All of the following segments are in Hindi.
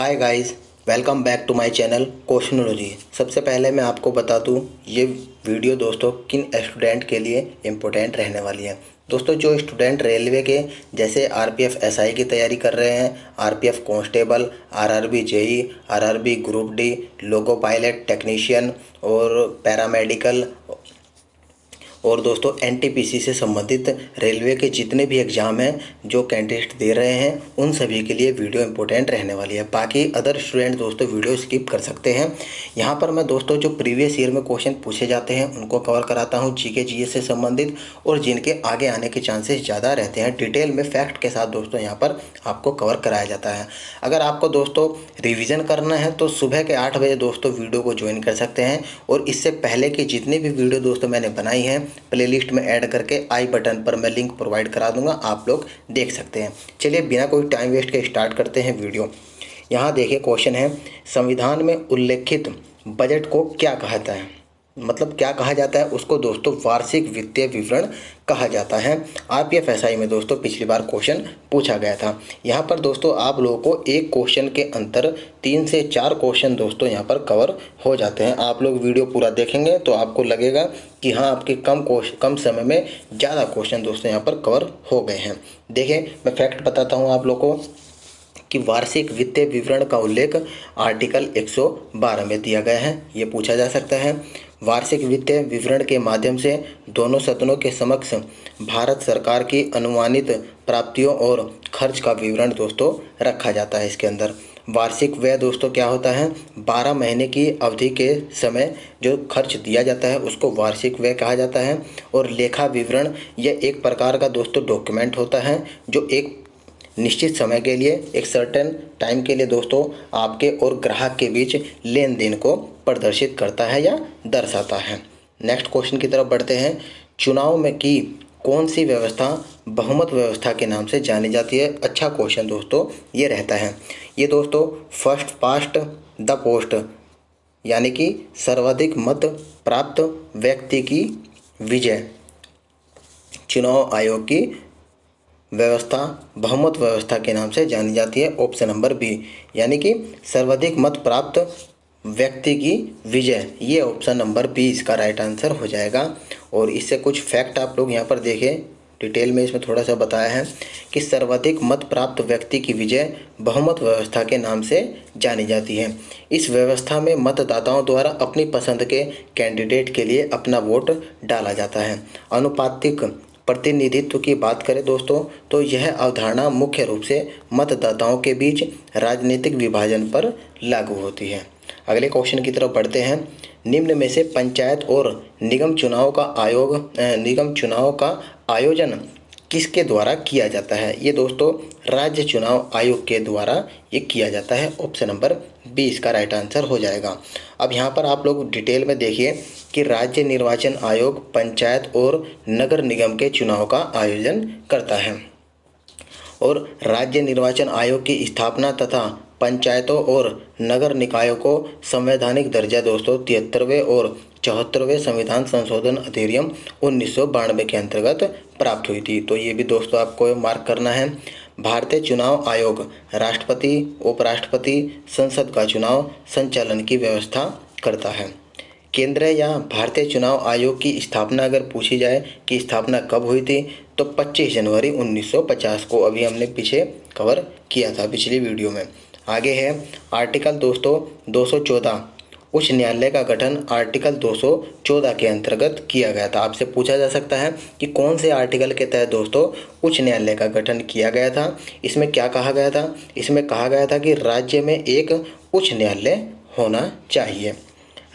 Hi guys, welcome back to my channel questionology. सबसे पहले मैं आपको बता दूं ये वीडियो दोस्तों किन स्टूडेंट के लिए इम्पोर्टेंट रहने वाली है। दोस्तों जो स्टूडेंट रेलवे के जैसे आरपीएफ एसआई की तैयारी कर रहे हैं, RPF constable, RRB JE, RRB group D, loco pilot technician और पैरामेडिकल और दोस्तों एनटीपीसी से संबंधित रेलवे के जितने भी एग्ज़ाम हैं जो कैंडिडेट दे रहे हैं उन सभी के लिए वीडियो इंपॉर्टेंट रहने वाली है। बाकी अदर स्टूडेंट दोस्तों वीडियो स्किप कर सकते हैं। यहाँ पर मैं दोस्तों जो प्रीवियस ईयर में क्वेश्चन पूछे जाते हैं उनको कवर कराता हूँ, जीके जीएस से संबंधित, और जिनके आगे आने के चांसेस ज़्यादा रहते हैं डिटेल में फैक्ट के साथ दोस्तों यहाँ पर आपको कवर कराया जाता है। अगर आपको दोस्तों रिविज़न करना है तो सुबह के 8 बजे दोस्तों वीडियो को ज्वाइन कर सकते हैं, और इससे पहले की जितनी भी वीडियो दोस्तों मैंने बनाई हैं प्लेलिस्ट में ऐड करके आई बटन पर मैं लिंक प्रोवाइड करा दूंगा, आप लोग देख सकते हैं। चलिए बिना कोई टाइम वेस्ट के स्टार्ट करते हैं वीडियो। यहाँ देखिए क्वेश्चन है, संविधान में उल्लेखित बजट को क्या कहता है, मतलब क्या कहा जाता है उसको दोस्तों वार्षिक वित्तीय विवरण कहा जाता है। आरपीएफ एसआई में दोस्तों पिछली बार क्वेश्चन पूछा गया था। यहाँ पर दोस्तों आप लोगों को एक क्वेश्चन के अंतर 3 से 4 क्वेश्चन दोस्तों यहाँ पर कवर हो जाते हैं। आप लोग वीडियो पूरा देखेंगे तो आपको लगेगा कि हाँ आपके कम समय में ज़्यादा क्वेश्चन दोस्तों यहाँ पर कवर हो गए हैं। देखें मैं फैक्ट बताता हूँ आप लोग को कि वार्षिक वित्तीय विवरण का उल्लेख आर्टिकल 112 में दिया गया है। ये पूछा जा सकता है। वार्षिक वित्तीय विवरण के माध्यम से दोनों सदनों के समक्ष भारत सरकार की अनुमानित प्राप्तियों और खर्च का विवरण दोस्तों रखा जाता है। इसके अंदर वार्षिक व्यय दोस्तों क्या होता है, 12 महीने की अवधि के समय जो खर्च दिया जाता है उसको वार्षिक व्यय कहा जाता है। और लेखा विवरण यह एक प्रकार का दोस्तों डॉक्यूमेंट होता है जो एक निश्चित समय के लिए, एक सर्टेन टाइम के लिए दोस्तों आपके और ग्राहक के बीच लेन देन को प्रदर्शित करता है या दर्शाता है। नेक्स्ट क्वेश्चन की तरफ बढ़ते हैं। चुनाव में की कौन सी व्यवस्था बहुमत व्यवस्था के नाम से जानी जाती है। अच्छा क्वेश्चन दोस्तों ये रहता है। ये दोस्तों फर्स्ट पास्ट द पोस्ट यानी कि सर्वाधिक मत प्राप्त व्यक्ति की विजय चुनाव आयोग की व्यवस्था बहुमत व्यवस्था के नाम से जानी जाती है। ऑप्शन नंबर बी यानी कि सर्वाधिक मत प्राप्त व्यक्ति की विजय, ये ऑप्शन नंबर बी इसका राइट आंसर हो जाएगा। और इससे कुछ फैक्ट आप लोग यहाँ पर देखें, डिटेल में इसमें थोड़ा सा बताया है कि सर्वाधिक मत प्राप्त व्यक्ति की विजय बहुमत व्यवस्था के नाम से जानी जाती है। इस व्यवस्था में मतदाताओं द्वारा अपनी पसंद के कैंडिडेट के लिए अपना वोट डाला जाता है। अनुपातिक प्रतिनिधित्व की बात करें दोस्तों तो यह अवधारणा मुख्य रूप से मतदाताओं के बीच राजनीतिक विभाजन पर लागू होती है। अगले क्वेश्चन की तरफ बढ़ते हैं। निम्न में से पंचायत और निगम चुनाव का आयोजन किसके द्वारा किया जाता है। ये दोस्तों राज्य चुनाव आयोग के द्वारा ये किया जाता है। ऑप्शन नंबर बी इसका राइट आंसर हो जाएगा। अब यहाँ पर आप लोग डिटेल में देखिए कि राज्य निर्वाचन आयोग पंचायत और नगर निगम के चुनाव का आयोजन करता है। और राज्य निर्वाचन आयोग की स्थापना तथा पंचायतों और नगर निकायों को संवैधानिक दर्जा दोस्तों 73वें और 74वें संविधान संशोधन अधिनियम 1992 के अंतर्गत प्राप्त हुई थी। तो ये भी दोस्तों आपको मार्क करना है। भारतीय चुनाव आयोग राष्ट्रपति, उपराष्ट्रपति, संसद का चुनाव संचालन की व्यवस्था करता है। केंद्र या भारतीय चुनाव आयोग की स्थापना अगर पूछी जाए कि स्थापना कब हुई थी तो 25 जनवरी 1950 को, अभी हमने पीछे कवर किया था पिछली वीडियो में। आगे है आर्टिकल दोस्तों 214, उच्च न्यायालय का गठन आर्टिकल 214 के अंतर्गत किया गया था। आपसे पूछा जा सकता है कि कौन से आर्टिकल के तहत दोस्तों उच्च न्यायालय का गठन किया गया था। इसमें क्या कहा गया था, इसमें कहा गया था कि राज्य में एक उच्च न्यायालय होना चाहिए।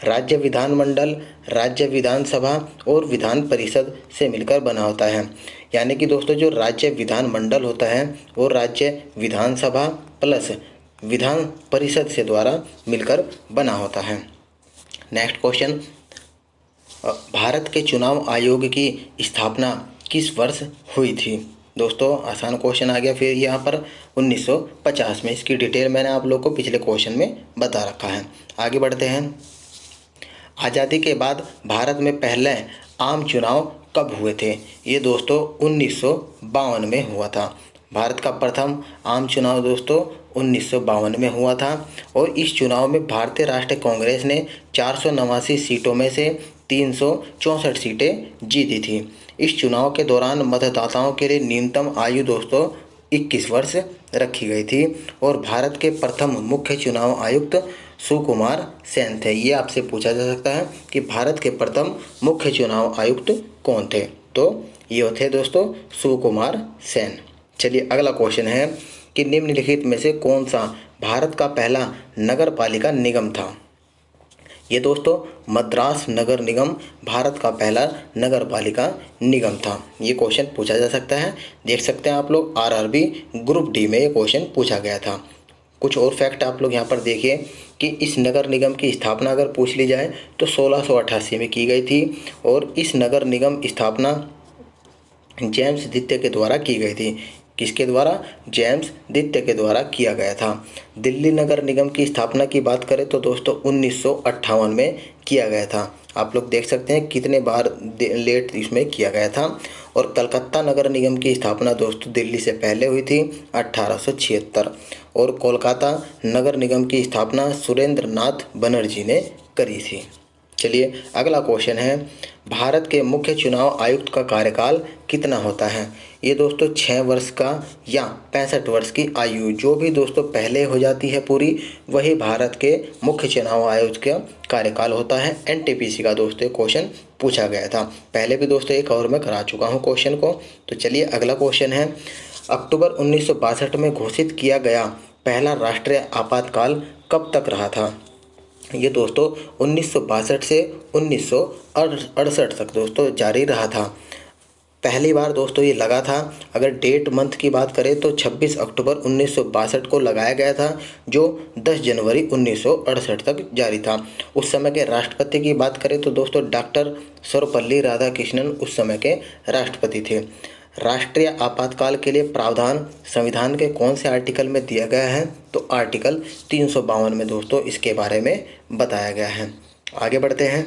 राज्य विधानमंडल राज्य विधानसभा और विधान परिषद से मिलकर बना होता है। यानी कि दोस्तों जो राज्य विधानमंडल होता है वो राज्य विधानसभा प्लस विधान परिषद से द्वारा मिलकर बना होता है। नेक्स्ट क्वेश्चन, भारत के चुनाव आयोग की स्थापना किस वर्ष हुई थी। दोस्तों आसान क्वेश्चन आ गया फिर यहाँ पर 1950 में। इसकी डिटेल मैंने आप लोग को पिछले क्वेश्चन में बता रखा है। आगे बढ़ते हैं। आज़ादी के बाद भारत में पहले आम चुनाव कब हुए थे। ये दोस्तों 1952 में हुआ था। भारत का प्रथम आम चुनाव दोस्तों 1952 में हुआ था और इस चुनाव में भारतीय राष्ट्रीय कांग्रेस ने 489 सीटों में से 364 सीटें जीती थी। इस चुनाव के दौरान मतदाताओं के लिए न्यूनतम आयु दोस्तों 21 वर्ष रखी गई थी और भारत के प्रथम मुख्य चुनाव आयुक्त सुकुमार सेन थे। ये आपसे पूछा जा सकता है कि भारत के प्रथम मुख्य चुनाव आयुक्त कौन थे, तो ये थे दोस्तों सुकुमार सेन। चलिए अगला क्वेश्चन है कि निम्नलिखित में से कौन सा भारत का पहला नगर पालिका निगम था। ये दोस्तों मद्रास नगर निगम भारत का पहला नगर पालिका निगम था। ये क्वेश्चन पूछा जा सकता है, देख सकते हैं आप लोग आरआरबी ग्रुप डी में ये क्वेश्चन पूछा गया था। कुछ और फैक्ट आप लोग यहाँ पर देखिए कि इस नगर निगम की स्थापना अगर पूछ ली जाए तो 1688 में की गई थी और इस नगर निगम स्थापना जेम्स द्वितीय के द्वारा की गई थी। किसके द्वारा? जेम्स द्वितीय के द्वारा किया गया था। दिल्ली नगर निगम की स्थापना की बात करें तो दोस्तों 1958 में किया गया था। आप लोग देख सकते हैं कितने बार लेट इसमें किया गया था। और कलकत्ता नगर निगम की स्थापना दोस्तों दिल्ली से पहले हुई थी 1876 और कोलकाता नगर निगम की स्थापना सुरेंद्र नाथ बनर्जी ने करी थी। चलिए अगला क्वेश्चन है, भारत के मुख्य चुनाव आयुक्त का कार्यकाल कितना होता है। ये दोस्तों 6 वर्ष का या 65 वर्ष की आयु जो भी दोस्तों पहले हो जाती है पूरी, वही भारत के मुख्य चुनाव आयुक्त का कार्यकाल होता है। एनटीपीसी का दोस्तों क्वेश्चन पूछा गया था, पहले भी दोस्तों एक और मैं करा चुका हूँ क्वेश्चन को। तो चलिए अगला क्वेश्चन है, अक्टूबर 1962 में घोषित किया गया पहला राष्ट्रीय आपातकाल कब तक रहा था। ये दोस्तों 1962 से 1968 तक दोस्तों जारी रहा था। पहली बार दोस्तों ये लगा था, अगर डेट मंथ की बात करें तो 26 अक्टूबर 1962 को लगाया गया था जो 10 जनवरी 1968 तक जारी था। उस समय के राष्ट्रपति की बात करें तो दोस्तों डॉक्टर सर्वपल्ली राधाकृष्णन उस समय के राष्ट्रपति थे। राष्ट्रीय आपातकाल के लिए प्रावधान संविधान के कौन से आर्टिकल में दिया गया है, तो आर्टिकल 352 में दोस्तों इसके बारे में बताया गया है। आगे बढ़ते हैं।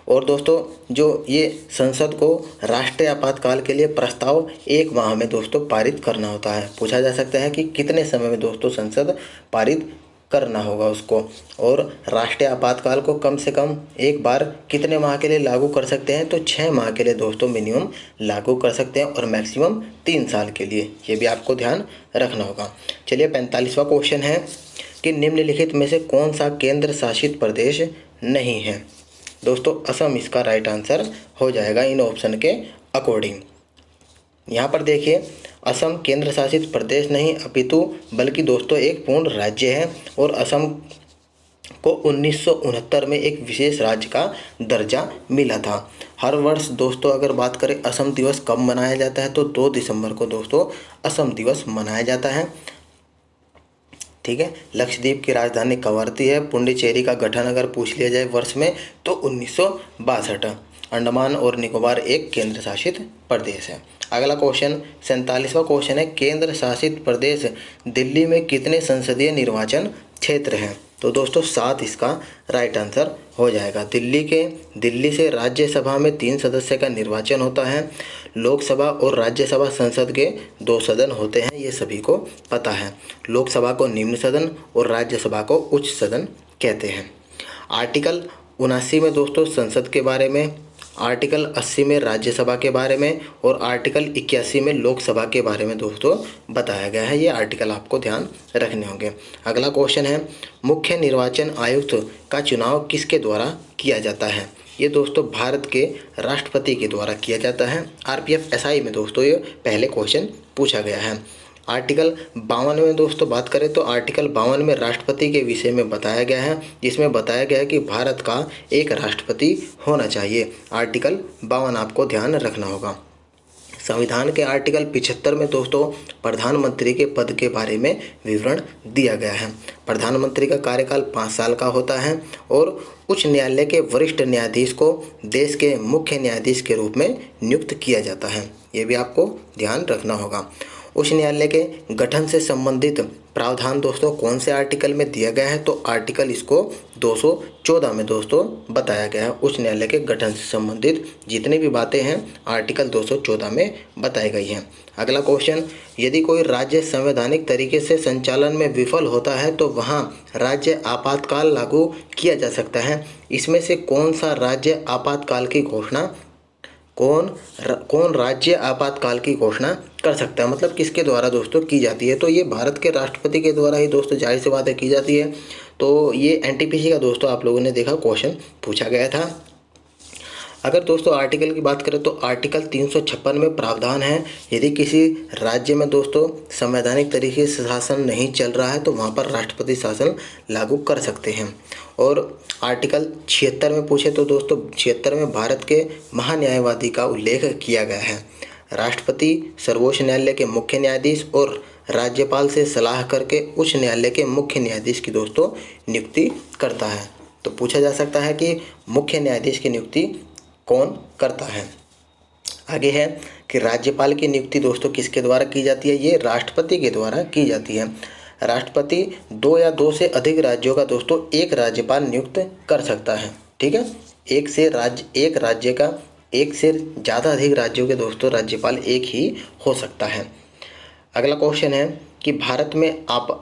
और दोस्तों जो ये संसद को राष्ट्रीय आपातकाल के लिए प्रस्ताव 1 माह में दोस्तों पारित करना होता है। पूछा जा सकता है कि कितने समय में दोस्तों संसद पारित करना होगा उसको, और राष्ट्रीय आपातकाल को कम से कम एक बार कितने माह के लिए लागू कर सकते हैं, तो 6 माह के लिए दोस्तों मिनिमम लागू कर सकते हैं और मैक्सिमम 3 साल के लिए। ये भी आपको ध्यान रखना होगा। चलिए 45वां क्वेश्चन है कि निम्नलिखित में से कौन सा केंद्र शासित प्रदेश नहीं है। दोस्तों असम इसका राइट आंसर हो जाएगा इन ऑप्शन के अकॉर्डिंग। यहाँ पर देखिए असम केंद्र शासित प्रदेश नहीं अपितु बल्कि दोस्तों एक पूर्ण राज्य है और असम को 1969 में एक विशेष राज्य का दर्जा मिला था। हर वर्ष दोस्तों अगर बात करें असम दिवस कब मनाया जाता है, तो 2 दिसंबर को दोस्तों असम दिवस मनाया जाता है। ठीक है, लक्षद्वीप की राजधानी कवरत्ती है। पुडुचेरी का गठन अगर पूछ लिया जाए वर्ष में तो 1962। अंडमान और निकोबार एक केंद्र शासित प्रदेश है। अगला क्वेश्चन 47वां क्वेश्चन है, केंद्र शासित प्रदेश दिल्ली में कितने संसदीय निर्वाचन क्षेत्र हैं, तो दोस्तों 7 इसका राइट आंसर हो जाएगा। दिल्ली से राज्यसभा में 3 सदस्य का निर्वाचन होता है। लोकसभा और राज्यसभा संसद के 2 सदन होते हैं, ये सभी को पता है। लोकसभा को निम्न सदन और राज्यसभा को उच्च सदन कहते हैं। आर्टिकल 79 में दोस्तों संसद के बारे में, आर्टिकल 80 में राज्यसभा के बारे में और आर्टिकल 81 में लोकसभा के बारे में दोस्तों बताया गया है। ये आर्टिकल आपको ध्यान रखने होंगे। अगला क्वेश्चन है, मुख्य निर्वाचन आयुक्त का चुनाव किसके द्वारा किया जाता है। ये दोस्तों भारत के राष्ट्रपति के द्वारा किया जाता है। आरपीएफ एसआई में दोस्तों ये पहले क्वेश्चन पूछा गया है। आर्टिकल 52 में दोस्तों बात करें तो आर्टिकल 52 में राष्ट्रपति के विषय में बताया गया है, जिसमें बताया गया है कि भारत का एक राष्ट्रपति होना चाहिए। आर्टिकल 52 आपको ध्यान रखना होगा। संविधान के आर्टिकल 75 में दोस्तों प्रधानमंत्री के पद के बारे में विवरण दिया गया है। प्रधानमंत्री का कार्यकाल 5 साल का होता है और उच्च न्यायालय के वरिष्ठ न्यायाधीश को देश के मुख्य न्यायाधीश के रूप में नियुक्त किया जाता है। ये भी आपको ध्यान रखना होगा। उच्च न्यायालय के गठन से संबंधित प्रावधान दोस्तों कौन से आर्टिकल में दिया गया है, तो आर्टिकल इसको 214 में दोस्तों बताया गया है। उच्च न्यायालय के गठन से संबंधित जितनी भी बातें हैं आर्टिकल 214 में बताई गई हैं। अगला क्वेश्चन, यदि कोई राज्य संवैधानिक तरीके से संचालन में विफल होता है तो वहाँ राज्य आपातकाल लागू किया जा सकता है। इसमें से कौन सा राज्य आपातकाल की घोषणा कौन राज्य आपातकाल की घोषणा कर सकता है, मतलब किसके द्वारा दोस्तों की जाती है, तो ये भारत के राष्ट्रपति के द्वारा ही दोस्तों जाहिर सी बात है की जाती है। तो ये एनटीपीसी का दोस्तों आप लोगों ने देखा क्वेश्चन पूछा गया था। अगर दोस्तों आर्टिकल की बात करें तो आर्टिकल 356 में प्रावधान है, यदि किसी राज्य में दोस्तों संवैधानिक तरीके से शासन नहीं चल रहा है तो वहाँ पर राष्ट्रपति शासन लागू कर सकते हैं। और आर्टिकल 76 में पूछे तो दोस्तों 76 में भारत के महान्यायवादी का उल्लेख किया गया है। राष्ट्रपति सर्वोच्च न्यायालय के मुख्य न्यायाधीश और राज्यपाल से सलाह करके उच्च न्यायालय के मुख्य न्यायाधीश की दोस्तों नियुक्ति करता है। तो पूछा जा सकता है कि मुख्य न्यायाधीश की नियुक्ति कौन करता है। आगे है कि राज्यपाल की नियुक्ति दोस्तों किसके द्वारा की जाती है, ये राष्ट्रपति के द्वारा की जाती है। राष्ट्रपति 2 या 2 से अधिक राज्यों का दोस्तों एक राज्यपाल नियुक्त कर सकता है। ठीक है, एक राज्य का एक से ज़्यादा अधिक राज्यों के दोस्तों राज्यपाल एक ही हो सकता है। अगला क्वेश्चन है कि भारत में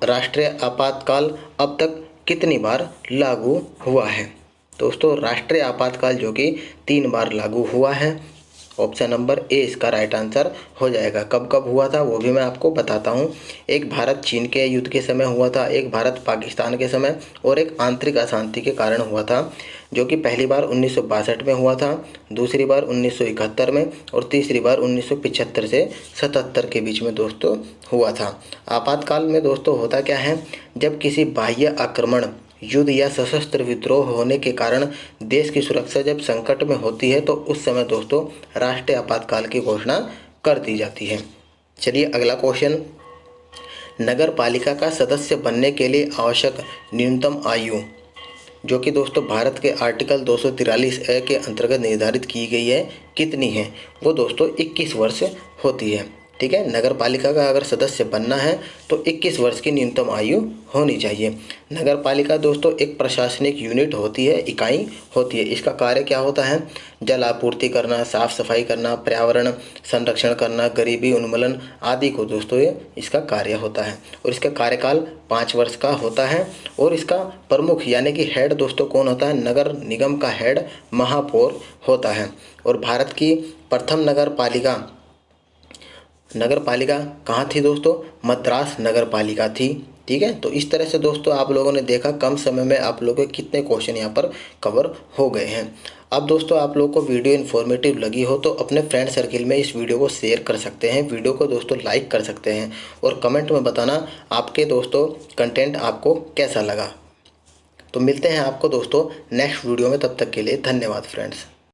राष्ट्रीय आपातकाल अब तक कितनी बार लागू हुआ है। दोस्तों राष्ट्रीय आपातकाल जो कि 3 बार लागू हुआ है। ऑप्शन नंबर ए इसका राइट आंसर हो जाएगा। कब कब हुआ था वो भी मैं आपको बताता हूँ। एक भारत चीन के युद्ध के समय हुआ था, एक भारत पाकिस्तान के समय, और एक आंतरिक अशांति के कारण हुआ था, जो कि पहली बार 1962 में हुआ था, दूसरी बार 1971 में और तीसरी बार 1975 से 77 के बीच में दोस्तों हुआ था। आपातकाल में दोस्तों होता क्या है, जब किसी बाह्य आक्रमण, युद्ध या सशस्त्र विद्रोह होने के कारण देश की सुरक्षा जब संकट में होती है तो उस समय दोस्तों राष्ट्रीय आपातकाल की घोषणा कर दी जाती है। चलिए अगला क्वेश्चन, नगर पालिका का सदस्य बनने के लिए आवश्यक न्यूनतम आयु, जो कि दोस्तों भारत के आर्टिकल 243A के अंतर्गत निर्धारित की गई है, कितनी है, वो दोस्तों 21 वर्ष होती है। ठीक है, नगर पालिका का अगर सदस्य बनना है तो 21 वर्ष की न्यूनतम आयु होनी चाहिए। नगर पालिका दोस्तों एक प्रशासनिक यूनिट होती है, इकाई होती है। इसका कार्य क्या होता है, जल आपूर्ति करना, साफ सफाई करना, पर्यावरण संरक्षण करना, गरीबी उन्मूलन आदि को दोस्तों ये इसका कार्य होता है। और इसका कार्यकाल 5 वर्ष का होता है। और इसका प्रमुख यानी कि हेड दोस्तों कौन होता है, नगर निगम का हेड महापौर होता है। और भारत की प्रथम नगर पालिका कहाँ थी दोस्तों, मद्रास नगर पालिका थी। ठीक है, तो इस तरह से दोस्तों आप लोगों ने देखा कम समय में आप लोगों के कितने क्वेश्चन यहाँ पर कवर हो गए हैं। अब दोस्तों आप लोगों को वीडियो इन्फॉर्मेटिव लगी हो तो अपने फ्रेंड सर्किल में इस वीडियो को शेयर कर सकते हैं, वीडियो को दोस्तों लाइक कर सकते हैं और कमेंट में बताना आपके दोस्तों कंटेंट आपको कैसा लगा। तो मिलते हैं आपको दोस्तों नेक्स्ट वीडियो में, तब तक के लिए धन्यवाद फ्रेंड्स।